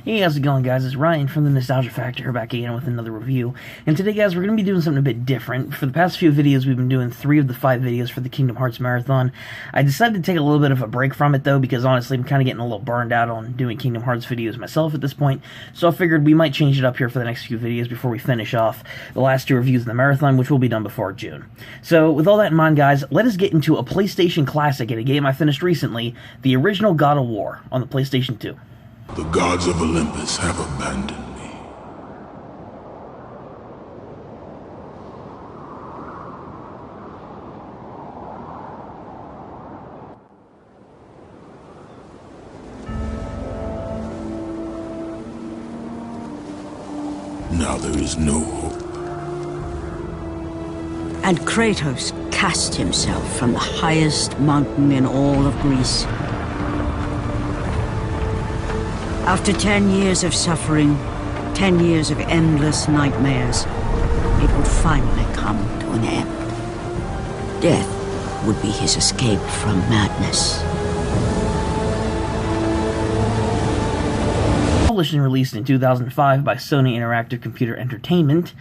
Hey, how's it going, guys? It's Ryan from the Nostalgia Factor here back again with another review. And today, guys, we're going to be doing something a bit different. For the past few videos, we've been doing 3 of the 5 videos for the Kingdom Hearts Marathon. I decided to take a little bit of a break from it, though, because honestly, I'm kind of getting a little burned out on doing Kingdom Hearts videos myself at this point. So I figured we might change it up here for the next few videos before we finish off the last 2 reviews of the Marathon, which will be done before June. So with all that in mind, guys, let us get into a PlayStation classic and a game I finished recently, the original God of War on the PlayStation 2. The gods of Olympus have abandoned me. Now there is no hope. And Kratos cast himself from the highest mountain in all of Greece. After 10 years of suffering, 10 years of endless nightmares, it would finally come to an end. Death would be his escape from madness. Published and released in 2005 by Sony Interactive Computer Entertainment,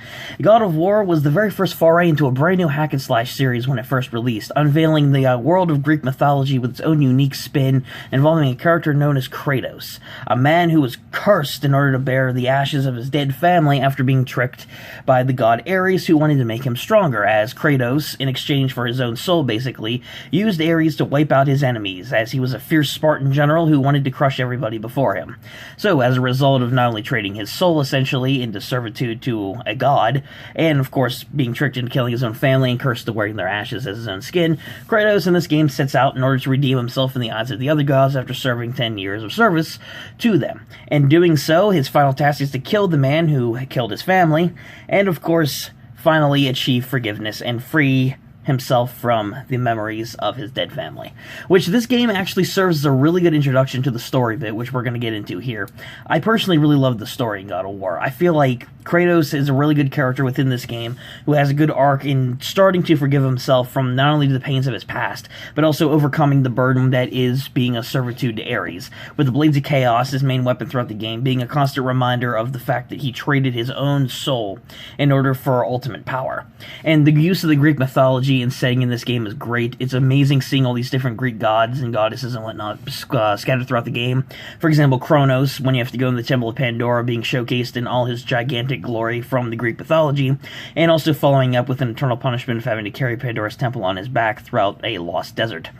God of War was the very first foray into a brand new hack-and-slash series when it first released, unveiling the world of Greek mythology with its own unique spin, involving a character known as Kratos, a man who was cursed in order to bear the ashes of his dead family after being tricked by the god Ares, who wanted to make him stronger, as Kratos, in exchange for his own soul basically, used Ares to wipe out his enemies, as he was a fierce Spartan general who wanted to crush everybody before him. So, as a result of not only trading his soul essentially into servitude to a god, and of course being tricked into killing his own family and cursed to wearing their ashes as his own skin, Kratos in this game sets out in order to redeem himself in the eyes of the other gods after serving 10 years of service to them. And doing so, his final task is to kill the man who killed his family, and of course finally achieve forgiveness and free himself from the memories of his dead family. Which this game actually serves as a really good introduction to the story bit, which we're going to get into here. I personally really love the story in God of War. I feel like Kratos is a really good character within this game, who has a good arc in starting to forgive himself from not only the pains of his past, but also overcoming the burden that is being a servitude to Ares, with the Blades of Chaos, his main weapon throughout the game, being a constant reminder of the fact that he traded his own soul in order for ultimate power. And the use of the Greek mythology and setting in this game is great. It's amazing seeing all these different Greek gods and goddesses and whatnot scattered throughout the game. For example, Kronos, when you have to go in the Temple of Pandora, being showcased in all his gigantic glory from the Greek mythology, and also following up with an eternal punishment of having to carry Pandora's temple on his back throughout a lost desert,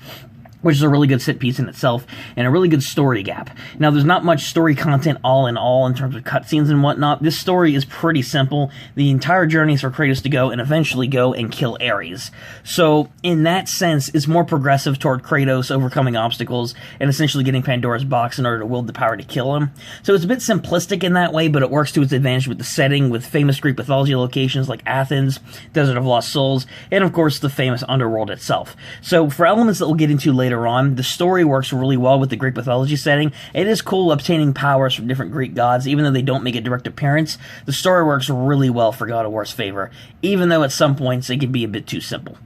which is a really good set piece in itself, and a really good story gap. Now, there's not much story content all in all in terms of cutscenes and whatnot. This story is pretty simple. The entire journey is for Kratos to go and eventually go and kill Ares. So, in that sense, it's more progressive toward Kratos overcoming obstacles and essentially getting Pandora's box in order to wield the power to kill him. So it's a bit simplistic in that way, but it works to its advantage with the setting, with famous Greek mythology locations like Athens, Desert of Lost Souls, and of course the famous underworld itself. So for elements that we'll get into later on, the story works really well with the Greek mythology setting. It is cool obtaining powers from different Greek gods, even though they don't make a direct appearance. The story works really well for God of War's favor, even though at some points it can be a bit too simple.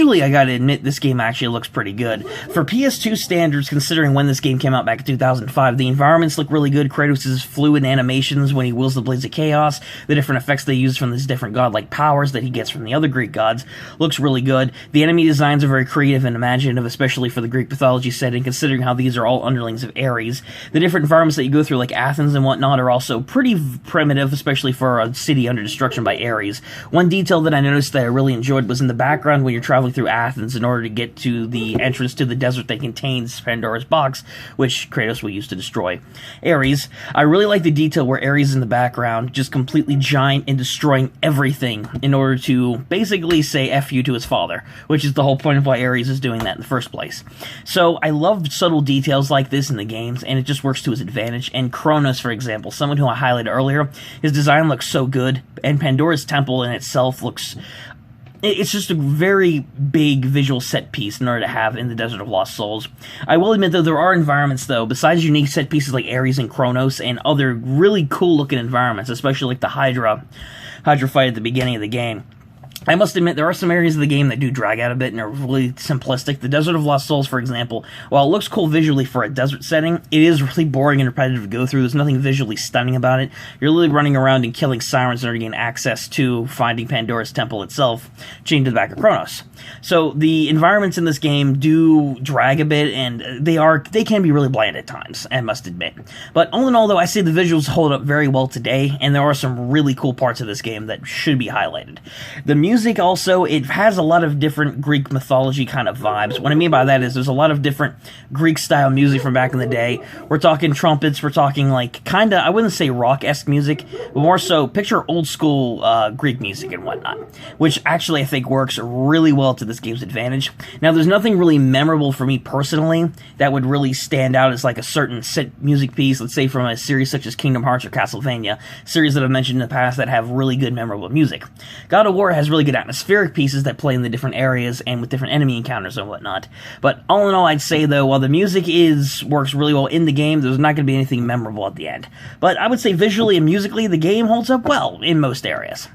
visually, I gotta admit, this game actually looks pretty good. For PS2 standards, considering when this game came out back in 2005, the environments look really good. Kratos' fluid animations when he wields the Blades of Chaos, the different effects they use from his different godlike powers that he gets from the other Greek gods, looks really good. The enemy designs are very creative and imaginative, especially for the Greek mythology setting, considering how these are all underlings of Ares. The different environments that you go through, like Athens and whatnot, are also pretty primitive, especially for a city under destruction by Ares. One detail that I noticed that I really enjoyed was in the background when you're traveling through Athens in order to get to the entrance to the desert that contains Pandora's box, which Kratos will use to destroy Ares. I really like the detail where Ares is in the background, just completely giant and destroying everything in order to basically say F you to his father, which is the whole point of why Ares is doing that in the first place. So I love subtle details like this in the games, and it just works to his advantage. And Kronos, for example, someone who I highlighted earlier, his design looks so good, and Pandora's temple in itself looks... It's just a very big visual set piece in order to have in the Desert of Lost Souls. I will admit, though, there are environments, though, besides unique set pieces like Ares and Kronos, and other really cool-looking environments, especially like the Hydra fight at the beginning of the game. I must admit, there are some areas of the game that do drag out a bit and are really simplistic. The Desert of Lost Souls, for example, while it looks cool visually for a desert setting, it is really boring and repetitive to go through. There's nothing visually stunning about it. You're literally running around and killing sirens in order to gain access to finding Pandora's temple itself, chained to the back of Kronos. So the environments in this game do drag a bit, and they can be really bland at times, I must admit. But all in all, though, I see the visuals hold up very well today, and there are some really cool parts of this game that should be highlighted. The music also, it has a lot of different Greek mythology kind of vibes. What I mean by that is there's a lot of different Greek-style music from back in the day. We're talking trumpets, we're talking like kind of, I wouldn't say rock-esque music, but more so picture old-school Greek music and whatnot, which actually I think works really well to this game's advantage. Now, there's nothing really memorable for me personally that would really stand out as like a certain set music piece, let's say from a series such as Kingdom Hearts or Castlevania, series that I've mentioned in the past that have really good memorable music. God of War has really good atmospheric pieces that play in the different areas and with different enemy encounters and whatnot. But all in all, I'd say, though, while the music works really well in the game, there's not going to be anything memorable at the end. But I would say visually and musically, the game holds up well in most areas.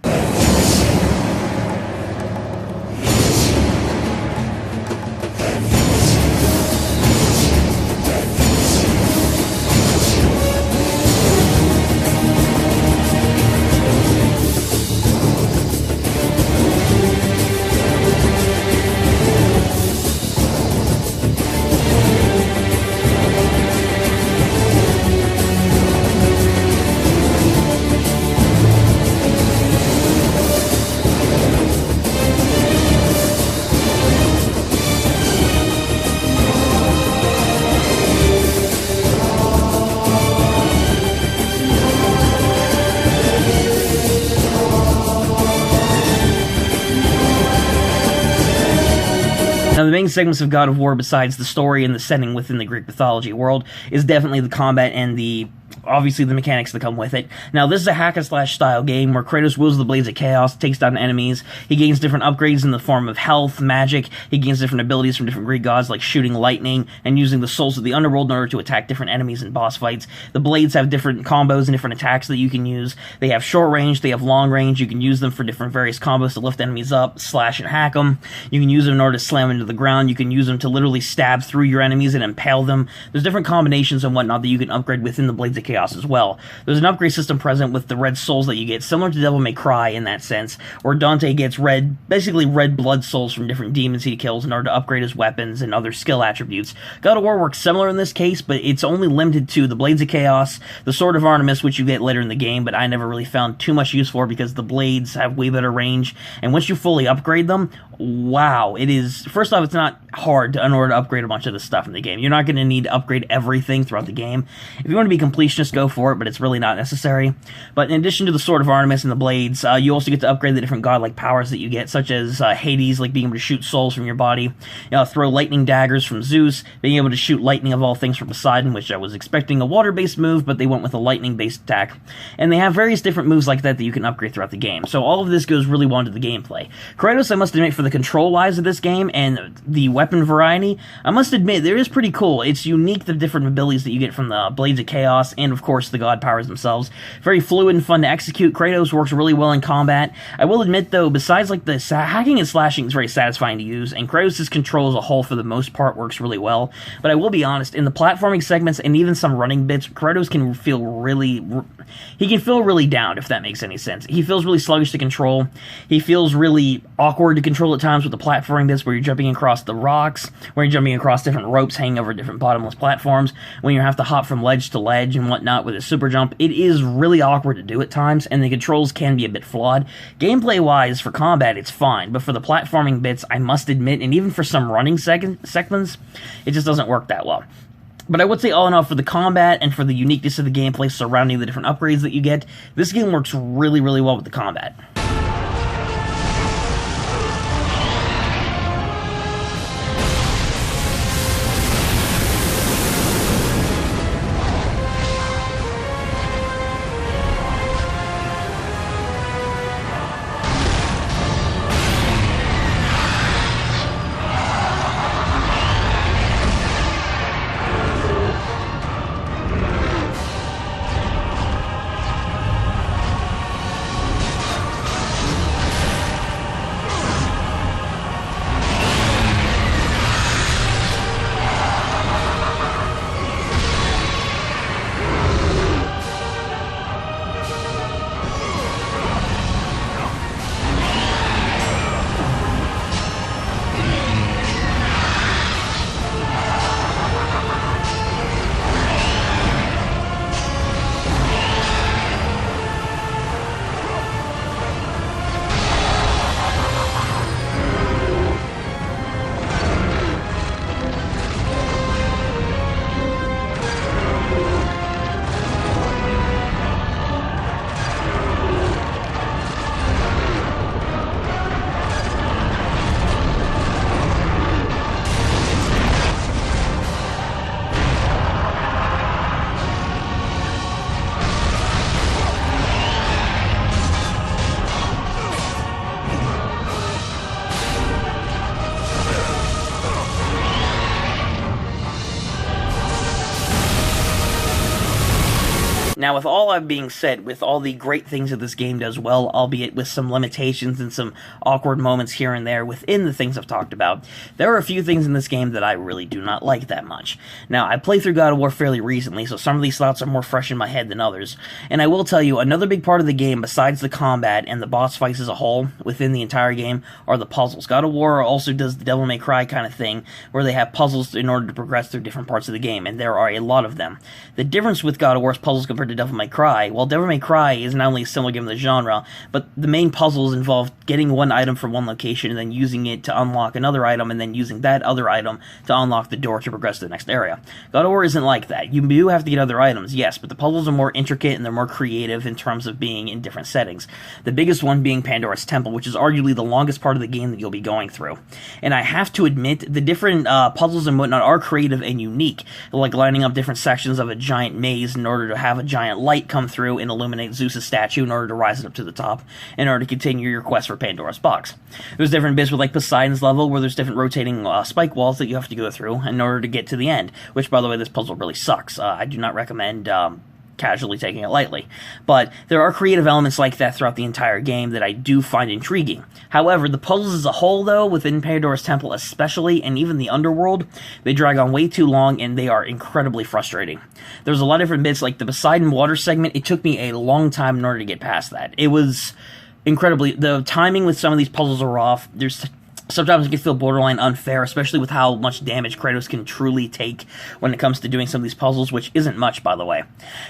Now, the main segments of God of War, besides the story and the setting within the Greek mythology world, is definitely the combat and obviously the mechanics that come with it. Now, this is a hack-and-slash style game where Kratos wields the Blades of Chaos, takes down enemies, he gains different upgrades in the form of health, magic, he gains different abilities from different Greek gods like shooting lightning and using the souls of the underworld in order to attack different enemies in boss fights. The blades have different combos and different attacks that you can use. They have short range, they have long range, you can use them for different various combos to lift enemies up, slash and hack them. You can use them in order to slam them into the ground, you can use them to literally stab through your enemies and impale them. There's different combinations and whatnot that you can upgrade within the Blades of Chaos as well. There's an upgrade system present with the red souls that you get, similar to Devil May Cry in that sense, where Dante gets basically red blood souls from different demons he kills in order to upgrade his weapons and other skill attributes. God of War works similar in this case, but it's only limited to the Blades of Chaos, the Sword of Artemis, which you get later in the game, but I never really found too much use for because the blades have way better range, and once you fully upgrade them, wow, it is, first off, it's not hard in order to upgrade a bunch of this stuff in the game. You're not going to need to upgrade everything throughout the game. If you want to be completionist, go for it, but it's really not necessary. But in addition to the Sword of Artemis and the blades, you also get to upgrade the different godlike powers that you get, such as Hades, like being able to shoot souls from your body, throw lightning daggers from Zeus, being able to shoot lightning of all things from Poseidon, which I was expecting a water-based move, but they went with a lightning-based attack. And they have various different moves like that that you can upgrade throughout the game. So all of this goes really well into the gameplay. Kratos, I must admit, for the control-wise of this game and the weapon variety, I must admit, it is pretty cool. It's unique, the different abilities that you get from the Blades of Chaos, and of course the God Powers themselves. Very fluid and fun to execute. Kratos works really well in combat. I will admit, though, besides like the hacking and slashing is very satisfying to use, and Kratos' control as a whole, for the most part, works really well. But I will be honest, in the platforming segments and even some running bits, Kratos can feel really down, if that makes any sense. He feels really sluggish to control. He feels really awkward to control at times with the platforming bits, where you're jumping across the rocks, where you're jumping across different ropes hanging over different bottomless platforms, when you have to hop from ledge to ledge and whatnot with a super jump. It is really awkward to do at times, and the controls can be a bit flawed. Gameplay-wise, for combat, it's fine, but for the platforming bits, I must admit, and even for some running segments, it just doesn't work that well. But I would say, all in all, for the combat and for the uniqueness of the gameplay surrounding the different upgrades that you get, this game works really, really well with the combat. Now, with all that being said, with all the great things that this game does well, albeit with some limitations and some awkward moments here and there within the things I've talked about, there are a few things in this game that I really do not like that much. Now, I played through God of War fairly recently, so some of these thoughts are more fresh in my head than others, and I will tell you, another big part of the game, besides the combat and the boss fights as a whole, within the entire game, are the puzzles. God of War also does the Devil May Cry kind of thing, where they have puzzles in order to progress through different parts of the game, and there are a lot of them. The difference with God of War's puzzles compared to Devil May Cry, well, Devil May Cry is not only a similar game to the genre, but the main puzzles involve getting one item from one location and then using it to unlock another item, and then using that other item to unlock the door to progress to the next area. God of War isn't like that. You do have to get other items, yes, but the puzzles are more intricate and they're more creative in terms of being in different settings. The biggest one being Pandora's Temple, which is arguably the longest part of the game that you'll be going through. And I have to admit, the different puzzles and whatnot are creative and unique, like lining up different sections of a giant maze in order to have a giant light come through and illuminate Zeus' statue in order to rise it up to the top, in order to continue your quest for Pandora's box. There's different bits with like Poseidon's level, where there's different rotating spike walls that you have to go through in order to get to the end, which, by the way, this puzzle really sucks. I do not recommend casually taking it lightly. But there are creative elements like that throughout the entire game that I do find intriguing. However, the puzzles as a whole, though, within Pandora's Temple especially, and even the underworld, they drag on way too long, and they are incredibly frustrating. There's a lot of different bits, like the Poseidon water segment. It took me a long time in order to get past that. It was incredibly... The timing with some of these puzzles are off. Sometimes it can feel borderline unfair, especially with how much damage Kratos can truly take when it comes to doing some of these puzzles, which isn't much, by the way.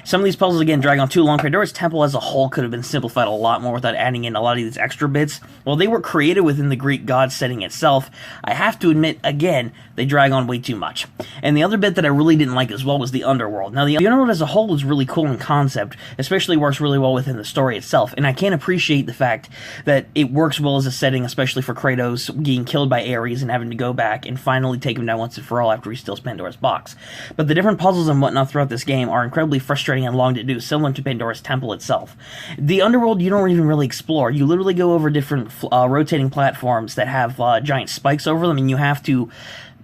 Some of these puzzles, again, drag on too long. Pandora's Temple as a whole could have been simplified a lot more without adding in a lot of these extra bits. While they were created within the Greek god setting itself, I have to admit, again, they drag on way too much. And the other bit that I really didn't like as well was the underworld. Now, the underworld as a whole is really cool in concept, especially works really well within the story itself, and I can't appreciate the fact that it works well as a setting, especially for Kratos, being killed by Ares and having to go back and finally take him down once and for all after he steals Pandora's box. But the different puzzles and whatnot throughout this game are incredibly frustrating and long to do, similar to Pandora's temple itself. The underworld you don't even really explore. You literally go over different rotating platforms that have giant spikes over them, and you have to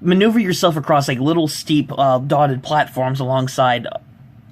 maneuver yourself across like little steep dotted platforms alongside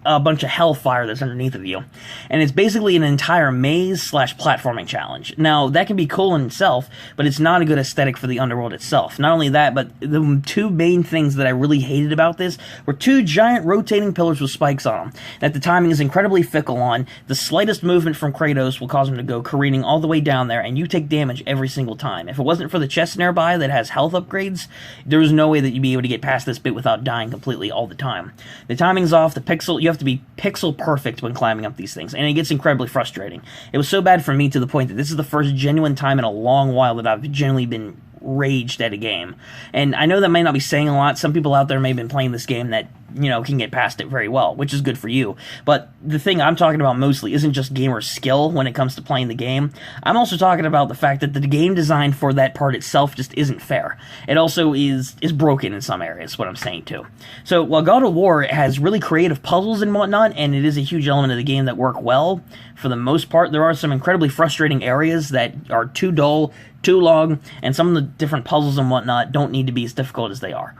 a bunch of hellfire that's underneath of you. And it's basically an entire maze / platforming challenge. Now, that can be cool in itself, but it's not a good aesthetic for the underworld itself. Not only that, but the two main things that I really hated about this were two giant rotating pillars with spikes on them that the timing is incredibly fickle on. The slightest movement from Kratos will cause him to go careening all the way down there, and you take damage every single time. If it wasn't for the chest nearby that has health upgrades, there was no way that you'd be able to get past this bit without dying completely all the time. The timing's off, you have to be pixel perfect when climbing up these things, and it gets incredibly frustrating. It was so bad for me to the point that this is the first genuine time in a long while that I've genuinely been raged at a game. And I know that might not be saying a lot. Some people out there may have been playing this game that, you know, can get past it very well, which is good for you. But the thing I'm talking about mostly isn't just gamer skill when it comes to playing the game. I'm also talking about the fact that the game design for that part itself just isn't fair. It also is broken in some areas, what I'm saying too. So while God of War has really creative puzzles and whatnot, and it is a huge element of the game that work well, for the most part, there are some incredibly frustrating areas that are too dull, too long, and some of the different puzzles and whatnot don't need to be as difficult as they are.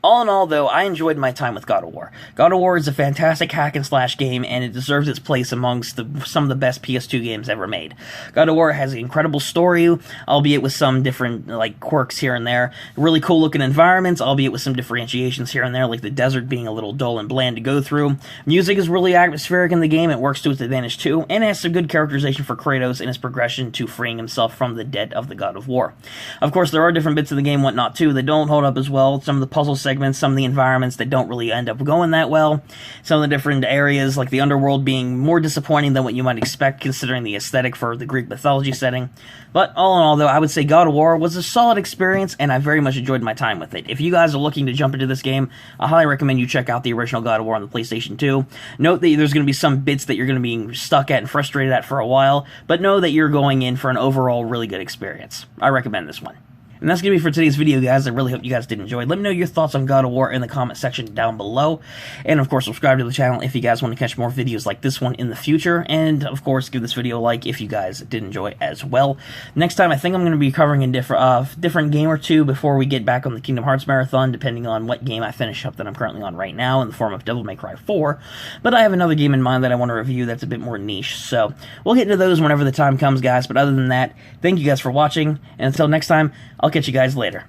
All in all, though, I enjoyed my time with God of War. God of War is a fantastic hack-and-slash game, and it deserves its place amongst some of the best PS2 games ever made. God of War has an incredible story, albeit with some different quirks here and there. Really cool-looking environments, albeit with some differentiations here and there, like the desert being a little dull and bland to go through. Music is really atmospheric in the game, it works to its advantage too, and it has some good characterization for Kratos in his progression to freeing himself from the debt of the God of War. Of course, there are different bits of the game, whatnot, too, that don't hold up as well. Some of the puzzle segments, some of the environments that don't really end up going that well, some of the different areas like the underworld being more disappointing than what you might expect considering the aesthetic for the Greek mythology setting. But all in all, though, I would say God of War was a solid experience, and I very much enjoyed my time with it. If you guys are looking to jump into this game, I highly recommend you check out the original God of War on the PlayStation 2. Note that there's going to be some bits that you're going to be stuck at and frustrated at for a while, but know that you're going in for an overall really good experience. I recommend this one. And that's going to be for today's video, guys. I really hope you guys did enjoy. Let me know your thoughts on God of War in the comment section down below. And, of course, subscribe to the channel if you guys want to catch more videos like this one in the future. And, of course, give this video a like if you guys did enjoy as well. Next time, I think I'm going to be covering a different game or two before we get back on the Kingdom Hearts Marathon, depending on what game I finish up that I'm currently on right now in the form of Devil May Cry 4. But I have another game in mind that I want to review that's a bit more niche. So we'll get into those whenever the time comes, guys. But other than that, thank you guys for watching. And until next time, I'll catch you guys later.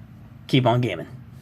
Keep on gaming.